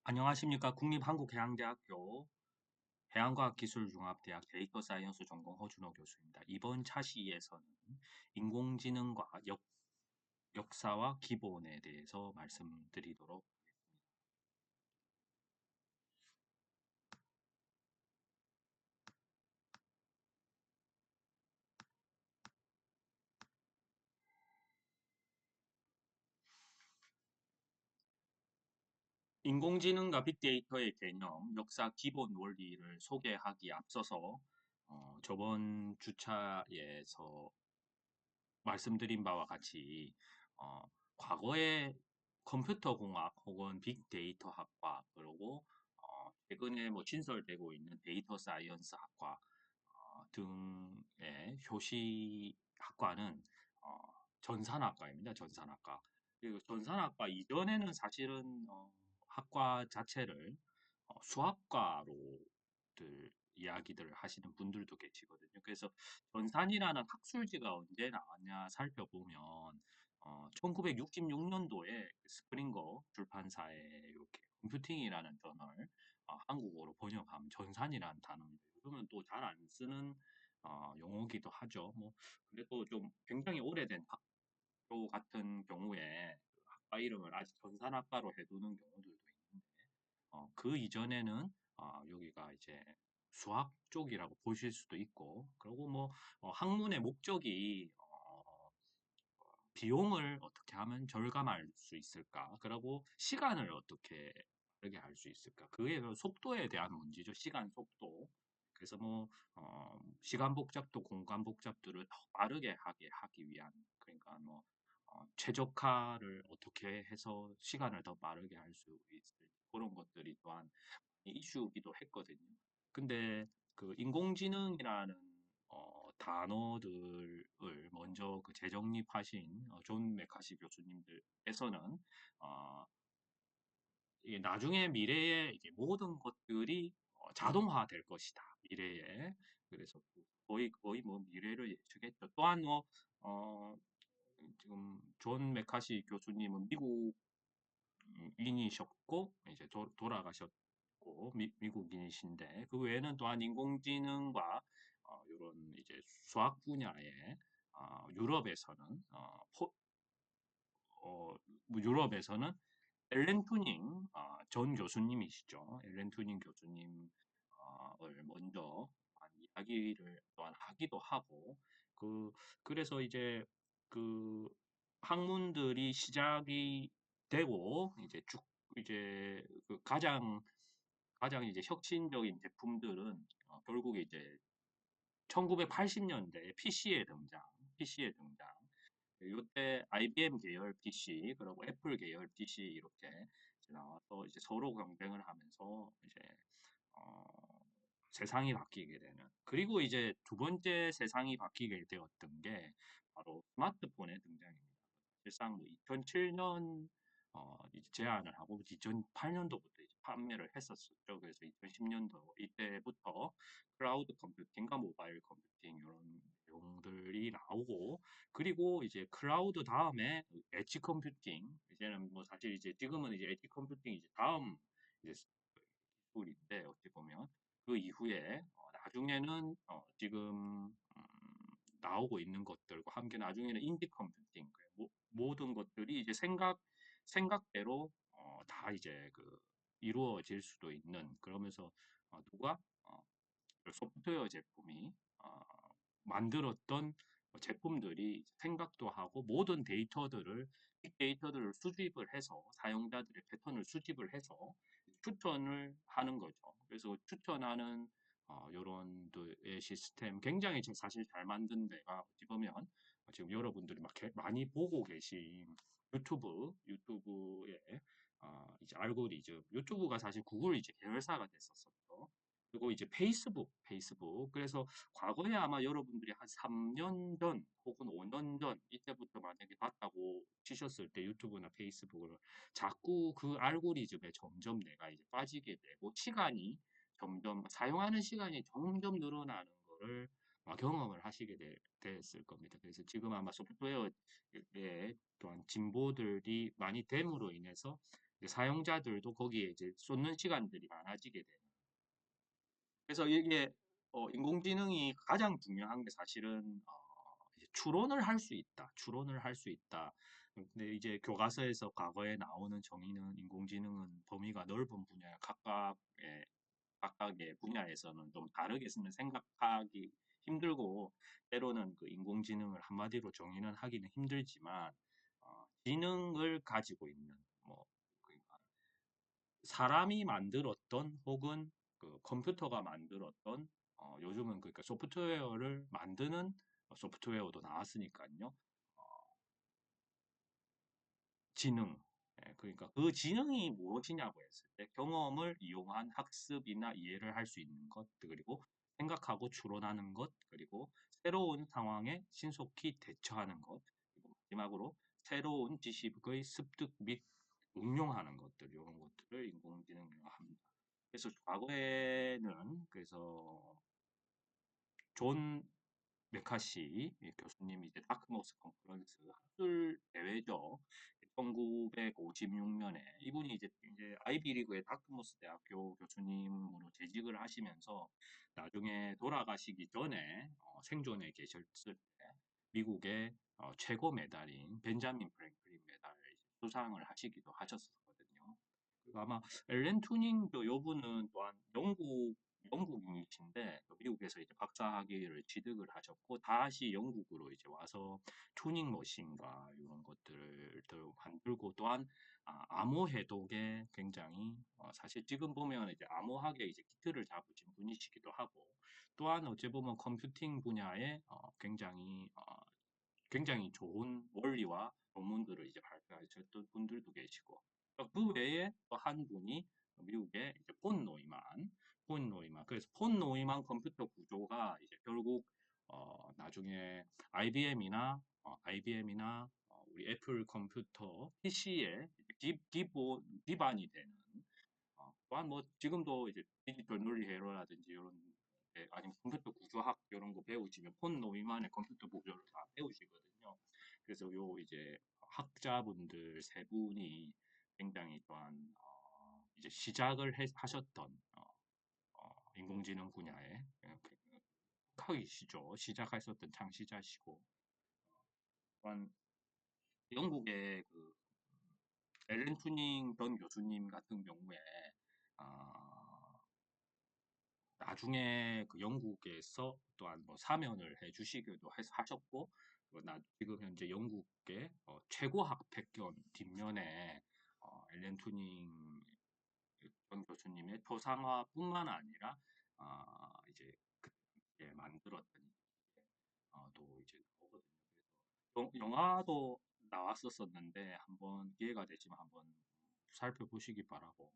안녕하십니까. 국립한국해양대학교 해양과학기술융합대학 데이터 사이언스 전공 허준호 교수입니다. 이번 차시에서는 인공지능과 역사와 기본에 대해서 말씀드리도록 하겠습니다. 인공지능과 빅데이터의 개념, 역사 기본 원리를 소개하기 앞서서 저번 주차에서 말씀드린 바와 같이 어, 과거에 컴퓨터 공학 혹은 빅데이터 학과 그리고 최근에 뭐 신설되고 있는 데이터 사이언스 학과 등의 효시 학과는 어, 전산학과입니다. 전산학과. 그리고 전산학과 이전에는 사실은 학과 자체를 수학과로들 이야기들을 하시는 분들도 계시거든요. 그래서 전산이라는 학술지가 언제 나왔냐 살펴보면 1966년도에 스프링거 출판사에 이렇게 컴퓨팅이라는 저널 한국어로 번역하면 전산이라는 단어입니다. 요즘은 또 잘 안 쓰는 용어기도 하죠. 뭐 그래도 좀 굉장히 오래된 학교 같은 경우에 그 학과 이름을 아직 전산학과로 해두는 경우들도 있는데 그 이전에는 여기가 이제 수학 쪽이라고 보실 수도 있고, 그리고 뭐 학문의 목적이 비용을 어떻게 하면 절감할 수 있을까? 그리고 시간을 어떻게 빠르게 할 수 있을까? 그게 그 속도에 대한 문제죠. 시간 속도. 그래서 뭐 시간 복잡도 공간 복잡도를 더 빠르게 하기 위한 그러니까 뭐 최적화를 어떻게 해서 시간을 더 빠르게 할 수 있을지 그런 것들이 또한 이슈기도 했거든요. 근데 그 인공지능이라는 단어들을 먼저 그 재정립하신 존 메카시 교수님들에서는 어, 이게 나중에 미래에 이제 모든 것들이 자동화될 것이다. 미래에. 그래서 거의 뭐 미래를 예측했죠. 또한 뭐 지금 존 메카시 교수님은 미국인이셨고 이제 돌아가셨고 미국인이신데 그 외에는 또한 인공지능과 이런 이제 수학 분야에 유럽에서는 뭐 유럽에서는 엘렌 투닝 전 교수님이시죠. 엘렌 투닝 교수님을 먼저 이야기를 또한 하기도 하고 그래서 이제 그 학문들이 시작이 되고 이제 쭉 이제 그 가장 이제 혁신적인 제품들은 결국에 이제 1980년대 PC의 등장. 이때 IBM 계열 PC, 그리고 애플 계열 PC 이렇게 이제 나와서 이제 서로 경쟁을 하면서 이제 어, 세상이 바뀌게 되는. 그리고 이제 두 번째 세상이 바뀌게 되었던 게 바로 스마트폰의 등장입니다. 실상 뭐 2007년 이제 제안을 하고 2008년도부터 이제 판매를 했었었죠. 그래서 2010년도 이때부터 클라우드 컴퓨팅과 모바일 컴퓨팅 이런 내용들이 나오고 그리고 이제 클라우드 다음에 엣지 컴퓨팅 이제는 뭐 사실 이제 지금은 이제 엣지 컴퓨팅이 이제 다음 이제 기술인데 어찌 보면 그 이후에 나중에는 지금 나오고 있는 것들과 함께 나중에는 인지 컴퓨팅 모든 것들이 이제 생각대로 다 이제 그 이루어질 수도 있는 그러면서 누가 그 소프트웨어 제품이 만들었던 제품들이 생각도 하고 모든 데이터들을 빅데이터들을 수집을 해서 사용자들의 패턴을 수집을 해서 추천을 하는 거죠. 그래서 추천하는 이런 의 시스템 굉장히 지금 사실 잘 만든 데가 어찌 보면 지금 여러분들이 막 많이 보고 계신 유튜브에 이제 알고리즘 유튜브가 사실 구글 이제 계열사가 됐었었죠. 그리고 이제 페이스북. 그래서 과거에 아마 여러분들이 한 3년 전 혹은 5년 전 이때부터 만약에 봤다고 치셨을 때 유튜브나 페이스북을 자꾸 그 알고리즘에 점점 내가 이제 빠지게 되고 시간이 점점 사용하는 시간이 점점 늘어나는 거를 경험을 하시게 됐을 겁니다. 그래서 지금 아마 소프트웨어의 또한 진보들이 많이 됨으로 인해서 사용자들도 거기에 이제 쏟는 시간들이 많아지게 돼요. 그래서 이게 인공지능이 가장 중요한 게 사실은 이제 추론을 할 수 있다. 추론을 할 수 있다. 근데 이제 교과서에서 과거에 나오는 정의는 인공지능은 범위가 넓은 분야 각각의 분야에서는 좀 다르게 쓰면 생각하기 힘들고 때로는 그 인공지능을 한마디로 정의는 하기는 힘들지만 지능을 가지고 있는 뭐 그러니까 사람이 만들었던 혹은 그 컴퓨터가 만들었던 요즘은 그러니까 소프트웨어를 만드는 소프트웨어도 나왔으니까요. 지능. 그러니까 그 지능이 무엇이냐고 했을 때 경험을 이용한 학습이나 이해를 할 수 있는 것, 그리고 생각하고 추론하는 것, 그리고 새로운 상황에 신속히 대처하는 것, 그리고 마지막으로 새로운 지식의 습득 및 응용하는 것들, 이런 것들을 인공지능이라고 합니다. 그래서 과거에는 그래서 존 메카시 교수님이 이제 다크모스 컨퍼런스 학술 대회죠. 1956년에 이분이 이제 아이비리그의 다크모스 대학교 교수님으로 재직을 하시면서 나중에 돌아가시기 전에 생존에 계셨을 때 미국의 최고 메달인 벤자민 프랭클린 메달 수상을 하시기도 하셨었거든요. 그리고 아마 엘렌 투닝도 요분은 또한 영국인이신데 또 미국에서 이제 박사학위를 취득을 하셨고 다시 영국으로 이제 와서 투닝 머신과 이런 것들을 또 만들고 또한 암호 해독에 굉장히 사실 지금 보면 이제 암호학에 이제 기틀을 잡으신 분이시기도 하고 또한 어찌 보면 컴퓨팅 분야에 굉장히 좋은 원리와 논문들을 이제 발표하셨던 분들도 계시고 그 외에 또 한 분이 미국의 이제 폰 노이만 그래서 폰 노이만 컴퓨터 구조가 이제 결국 나중에 IBM이나 우리 애플 컴퓨터 PC에 기반이 되는 또한 뭐 지금도 이제 디지털 논리 회로라든지 이런 아니면 컴퓨터 구조학 이런 거 배우시면 폰 노이만의 컴퓨터 구조를 다 배우시거든요. 그래서 요 이제 학자분들 세 분이 굉장히 또한 이제 하셨던 인공지능 분야에 학이시죠. 시작하셨던 창시자시고 또한 영국의 그 앨런 투닝 전 교수님 같은 경우에 아, 나중에 그 영국에서 또한 뭐 사면을 해주시기도 하셨고 지금 현재 영국의 최고 학백견 뒷면에 앨런 투닝 전 교수님의 초상화뿐만 아니라 이제 그때 만들었던 또 이제 나오거든요. 그래서 영화도 나왔었었는데 한번 기회가 되시면 한번 살펴보시기 바라고.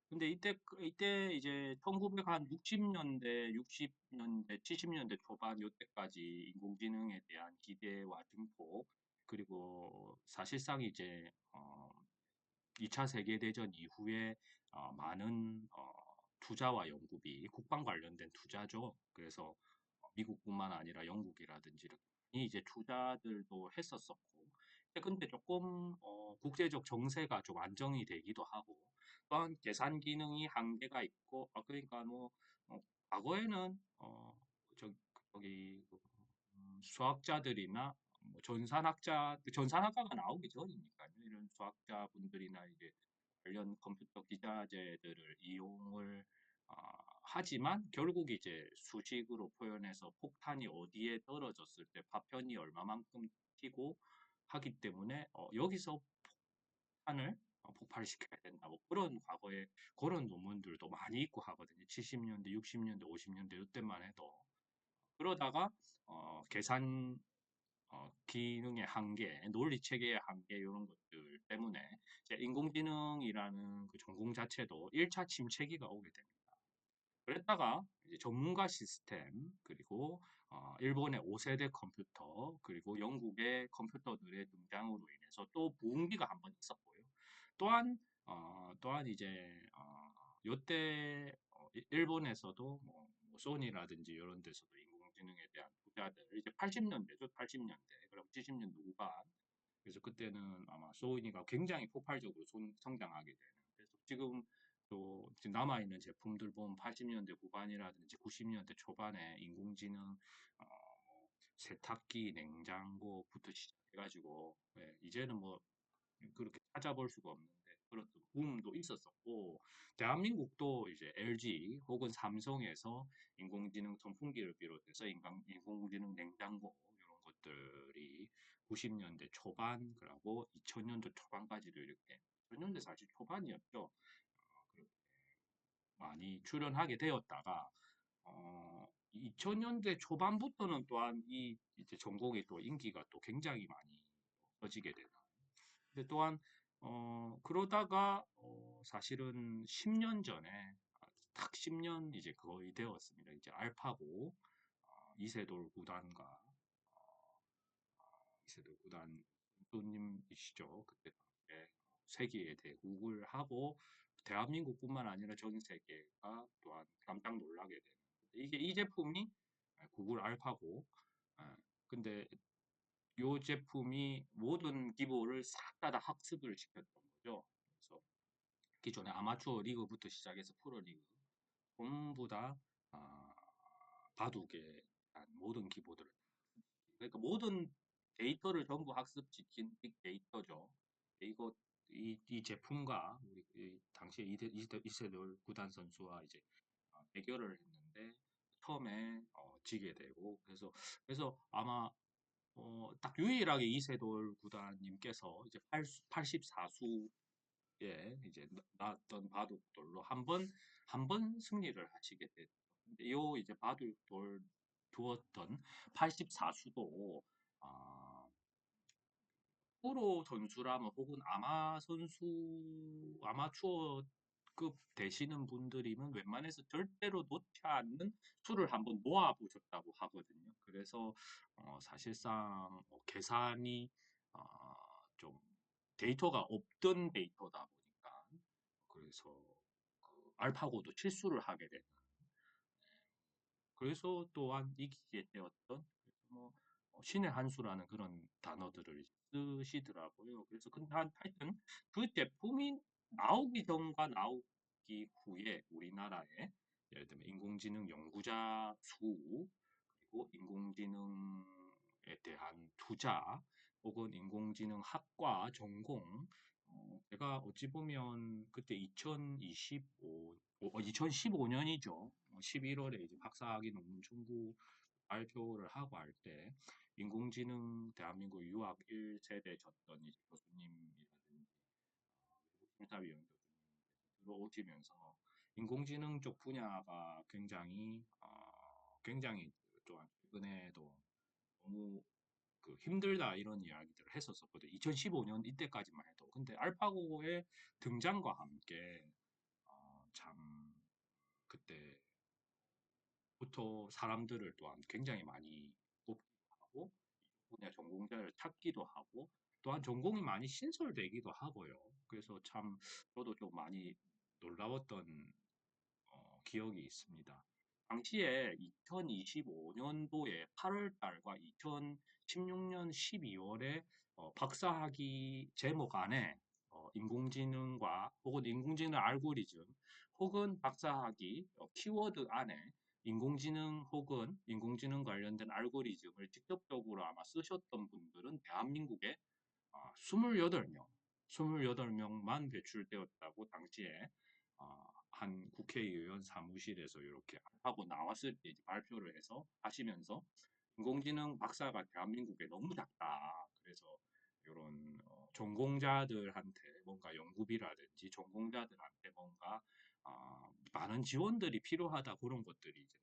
근데 이때 이제 1960년대, 60년대, 70년대 초반 요때까지 인공지능에 대한 기대와 증폭 그리고 사실상 이제 2차 세계대전 이후에 많은 투자와 연구비, 국방 관련된 투자죠. 그래서 미국뿐만 아니라 영국이라든지 이렇게 많이 이제 투자들도 했었었고, 근데 조금 국제적 정세가 좀 안정이 되기도 하고, 또한 계산 기능이 한계가 있고, 그러니까 뭐 과거에는 저기 수학자들이나 뭐 전산학과가 나오기 전이니까요. 이런 수학자분들이나 이제 관련 컴퓨터 기자재들을 이용을 아, 하지만 결국 이제 수식으로 표현해서 폭탄이 어디에 떨어졌을 때 파편이 얼마만큼 튀고 하기 때문에 여기서 폭탄을 폭발시켜야 된다. 뭐 그런 과거에 그런 논문들도 많이 있고 하거든요. 70년대, 60년대, 50년대 이때만 해도 그러다가 계산 기능의 한계, 논리 체계의 한계 이런 것들 때문에 이제 인공지능이라는 그 전공 자체도 1차 침체기가 오게 됩니다. 그랬다가 이제 전문가 시스템 그리고 일본의 5세대 컴퓨터 그리고 영국의 컴퓨터들의 등장으로 인해서 또 부흥기가 한번 있었고요. 또한 이제 요때 일본에서도 뭐 소니라든지 이런 데서도 인공지능에 대한 투자들 이제 80년대죠, 80년대 그리고 70년대 후반 그래서 그때는 아마 소니가 굉장히 폭발적으로 성장하게 되는 지금 또 지금 남아있는 제품들 보면 80년대 후반이라든지 90년대 초반에 인공지능 세탁기, 냉장고부터 시작해가지고 이제는 뭐 그렇게 찾아볼 수가 없는데 그런 또 붐도 있었었고 대한민국도 이제 LG 혹은 삼성에서 인공지능 선풍기를 비롯해서 인공지능 냉장고 이런 것들이 90년대 초반 그리고 2000년도 초반까지도 이렇게 2000년대 사실 초반이었죠. 그렇게 많이 출연하게 되었다가 2000년대 초반부터는 또한 이 이제 전공이 또 인기가 또 굉장히 많이 커지게 되는. 근데 또한 그러다가 사실은 10년 전에 딱 10년 이제 거의 되었습니다. 이제 알파고 이세돌 구단과 이세돌 구단 님이시죠. 그때 당시에 세계의 대국을 하고 대한민국뿐만 아니라 전 세계가 또한 깜짝 놀라게 되는. 이게 이 제품이 구글 알파고. 아, 근데 요 제품이 모든 기보를 싹 다 학습을 시켰던 거죠. 그래서 기존의 아마추어 리그부터 시작해서 프로리그 전부 다 아, 바둑에 대한 모든 기보들을 그러니까 모든 데이터를 전부 학습시킨 빅데이터죠. 이거 이 제품과 우리 당시에 이세돌 구단 선수와 이제 대결을 했는데 처음에 지게 되고 그래서 아마 딱 유일하게 이세돌 구단님께서 이제 84수에 이제 나왔던 바둑돌로 한 번 승리를 하시게 됐죠. 근데 요 이제 바둑돌 두었던 84수도 프로 선수라면 혹은 아마추어급 되시는 분들이면 웬만해서 절대로 놓지 않는 수를 한번 모아 보셨다고 하거든요. 그래서 사실상 계산이 어, 좀 데이터가 없던 데이터다 보니까 그래서 그 알파고도 실수를 하게 되는 그래서 또한 이기게 되었던 뭐 신의 한 수라는 그런 단어들을 쓰시더라고요. 그래서 근데 하여튼 그 제품이 나오기 전과 나오기 후에 우리나라에 예를 들면 인공지능 연구자 수 그리고 인공지능에 대한 투자 혹은 인공지능 학과 전공 제가 어찌 보면 그때 2015년이죠. 11월에 이제 박사학위 논문 청구 발표를 하고 할 때 인공지능 대한민국 유학 1세대 졌던 이제 교수님이라든지 심사위원 교수님 들어오시면서 인공지능 쪽 분야가 굉장히 또한 최근에도 너무 그 힘들다 이런 이야기들을 했었었거든요. 2015년 이때까지만 해도. 근데 알파고의 등장과 함께 참 그때부터 사람들을 또한 굉장히 많이 뽑기도 하고 분야 전공자를 찾기도 하고 또한 전공이 많이 신설되기도 하고요. 그래서 참 저도 좀 많이 놀라웠던 기억이 있습니다. 당시에 2025년도에 8월 달과 2016년 12월에 박사학위 제목 안에 인공지능과 혹은 인공지능 알고리즘 혹은 박사학위 키워드 안에 인공지능 혹은 인공지능 관련된 알고리즘을 직접적으로 아마 쓰셨던 분들은 대한민국에 28명, 28명만 배출되었다고 당시에 한 국회의원 사무실에서 이렇게 하고 나왔을 때 이제 발표를 해서 하시면서 인공지능 박사가 대한민국에 너무 작다. 그래서 이런 전공자들한테 뭔가 연구비라든지 전공자들한테 뭔가 많은 지원들이 필요하다 그런 것들이 이제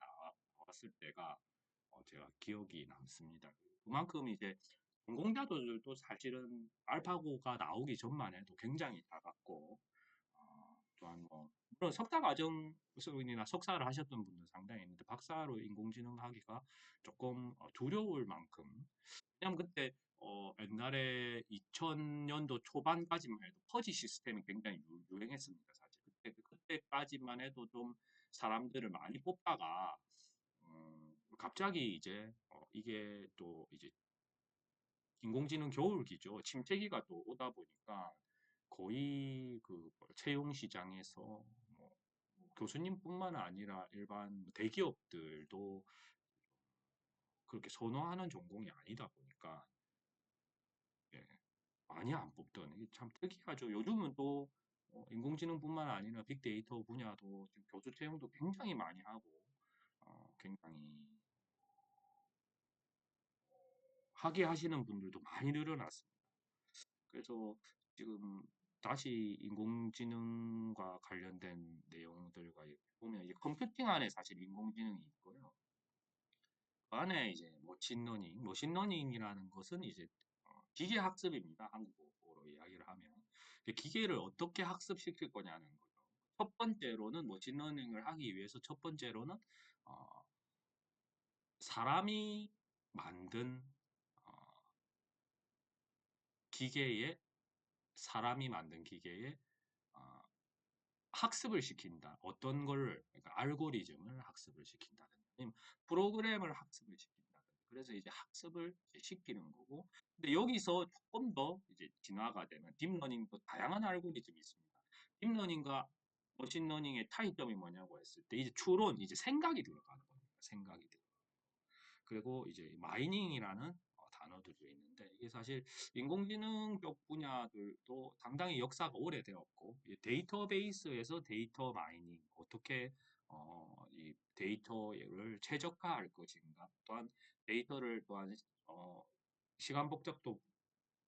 나왔을 때가 제가 기억이 남습니다. 그만큼 이제 전공자들도 사실은 알파고가 나오기 전만 해도 굉장히 작았고 또한 뭐 물론 석사 과정이나 석사를 하셨던 분들 상당히 있는데 박사로 인공지능 하기가 조금 두려울 만큼 왜냐면 그때 옛날에 2000년도 초반까지만 해도 퍼지 시스템이 굉장히 유행했습니다 사실 그때까지만 해도 좀 사람들을 많이 뽑다가 갑자기 이제 이게 또 이제 인공지능 겨울기죠 침체기가 또 오다 보니까 거의 그 채용 시장에서 뭐 교수님뿐만 아니라 일반 대기업들도 그렇게 선호하는 전공이 아니다 보니까 예, 많이 안 뽑던 이게 참 특이하죠. 요즘은 또 인공지능뿐만 아니라 빅데이터 분야도 지금 교수 채용도 굉장히 많이 하고 굉장히 하게 하시는 분들도 많이 늘어났습니다. 그래서 지금 다시 인공지능과 관련된 내용들과 보면 이제 컴퓨팅 안에 사실 인공지능이 있고요. 그 안에 이제 머신러닝이라는 것은 이제 기계 학습입니다. 한국어로 이야기를 하면 기계를 어떻게 학습시킬 거냐는 거죠. 첫 번째로는 머신러닝을 하기 위해서 첫 번째로는 어, 사람이 만든 어, 기계에 사람이 만든 기계에 어, 학습을 시킨다. 어떤 걸 그러니까 알고리즘을 학습을 시킨다든지 아니면 프로그램을 학습을 시킨다든지 그래서 이제 학습을 이제 시키는 거고 근데 여기서 조금 더 이제 진화가 되면 딥러닝도 다양한 알고리즘이 있습니다. 딥러닝과 머신러닝의 차이점이 뭐냐고 했을 때 이제 추론 이제 생각이 들어가는 겁니다. 생각이 들어. 그리고 이제 마이닝이라는 단어들도 있는데 이게 사실 인공지능 쪽 분야들도 상당히 역사가 오래되었고 데이터베이스에서 데이터 마이닝 어떻게 이 데이터를 최적화할 것인가 또한 데이터를 또한 시간 복잡도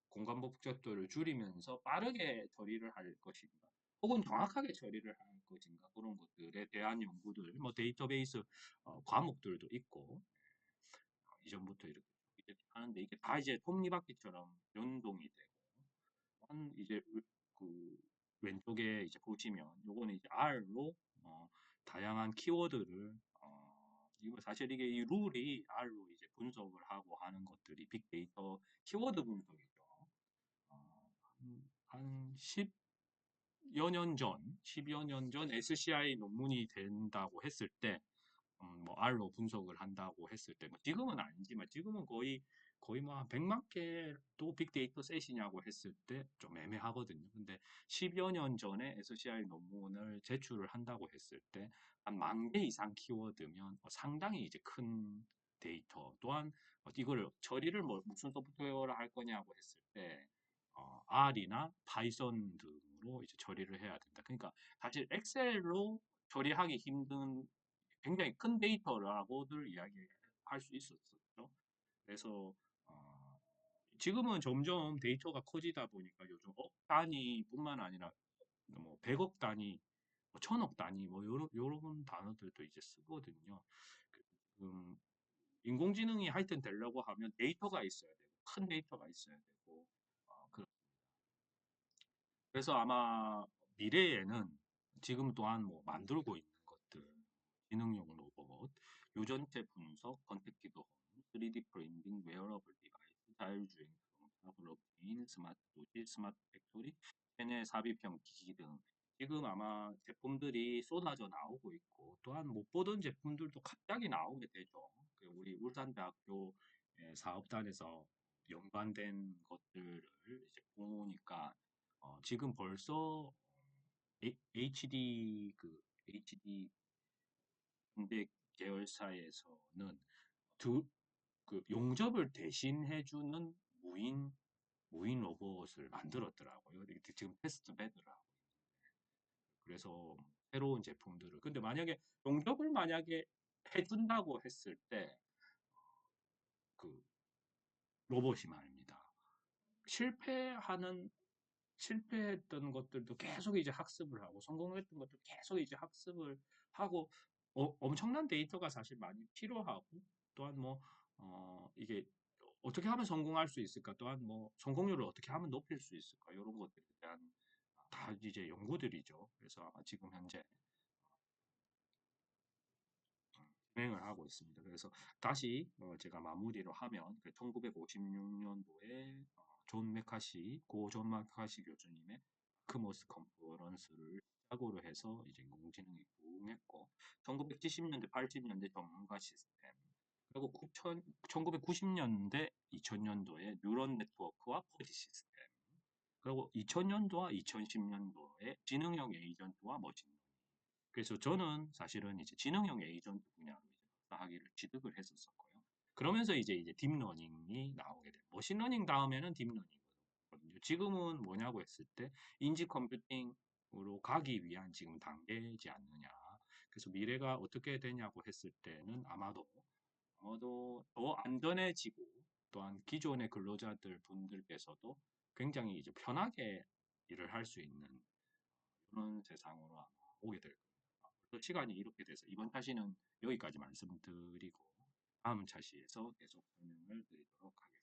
공간 복잡도를 줄이면서 빠르게 처리를 할 것인가 혹은 정확하게 처리를 할 것인가 그런 것들에 대한 연구들 뭐 데이터베이스 과목들도 있고 이전부터 이렇게 하는데 이게 다 이제 톱니바퀴처럼 연동이 되고 한 이제 그 왼쪽에 이제 보시면 요거는 이제 R로 다양한 키워드를 이거 사실 이게 이 룰이 R로 이제 분석을 하고 하는 것들이 빅데이터 키워드 분석이죠. 한 10여 년 전, 10여 년 전 SCI 논문이 된다고 했을 때 뭐 R로 분석을 한다고 했을 때, 뭐 지금은 아니지만 지금은 거의 뭐 한 100만 개도 빅데이터 셋이냐고 했을 때 좀 애매하거든요. 근데 10여 년 전에 SCI 논문을 제출을 한다고 했을 때 한 10,000개 이상 키워드면 상당히 이제 큰 데이터 또한 이거를 처리를 뭐 무슨 소프트웨어를 할 거냐고 했을 때 R이나 파이썬 등으로 이제 처리를 해야 된다. 그러니까 사실 엑셀로 처리하기 힘든 굉장히 큰 데이터라고들 이야기할 수 있었죠. 그래서 지금은 점점 데이터가 커지다 보니까 요즘 억 단위뿐만 아니라 뭐 100억 단위, 뭐 1000억 단위 뭐 요런 단어들도 이제 쓰거든요. 음, 인공지능이 하여튼 되려고 하면 데이터가 있어야 되고 큰 데이터가 있어야 되고 그래서 아마 미래에는 지금 또한 뭐 만들고 있는 것들, 지능용 로봇, 유전체 분석, 컨택티드 홈, 3D 프린팅, 웨어러블 디바이스, 자율주행 자동차, 블록체인, 스마트 도시, 스마트 팩토리, 세뇌 삽입형 기기 등 지금 아마 제품들이 쏟아져 나오고 있고 또한 못 보던 제품들도 갑자기 나오게 되죠. 우리 울산대학교 사업단에서 연관된 것들을 이제 보니까 지금 벌써 HD 현대 계열사에서는 두, 그 용접을 대신해주는 무인 로봇을 만들었더라고요. 이게 지금 테스트 베드라고. 그래서 새로운 제품들을. 근데 만약에 용접을 만약에 해준다고 했을 때 그 로봇이 말입니다. 실패하는 실패했던 것들도 계속 이제 학습을 하고 성공했던 것도 계속 이제 학습을 하고 엄청난 데이터가 사실 많이 필요하고 또한 뭐 이게 어떻게 하면 성공할 수 있을까 또한 뭐 성공률을 어떻게 하면 높일 수 있을까 이런 것들에 대한 다 이제 연구들이죠. 그래서 아마 지금 현재 진행을 하고 있습니다. 그래서 다시 제가 마무리로 하면 1956년도에 고존 메카시 교수님의 아크모스 컨퍼런스를 시작으로 해서 이제 인공지능이 부흥했고 1970년대, 80년대 전문가 시스템 그리고 1990년대, 2000년도에 뉴런 네트워크와 퍼지 시스템 그리고 2000년도와 2010년도에 지능형 에이전트와 머신러닝. 그래서 저는 사실은 이제 지능형 에이전트 분야로 이제 학위를 취득을 했었었고요. 그러면서 이제 딥러닝이 나오게 돼요. 머신러닝 다음에는 딥러닝이거든요. 지금은 뭐냐고 했을 때 인지 컴퓨팅으로 가기 위한 지금 단계이지 않느냐. 그래서 미래가 어떻게 되냐고 했을 때는 아마도 더 안전해지고 또한 기존의 근로자들 분들께서도 굉장히 이제 편하게 일을 할 수 있는 그런 세상으로 아마 오게 될 겁니다. 또 시간이 이렇게 돼서 이번 차시는 여기까지 말씀드리고 다음 차시에서 계속 설명을 드리도록 하겠습니다.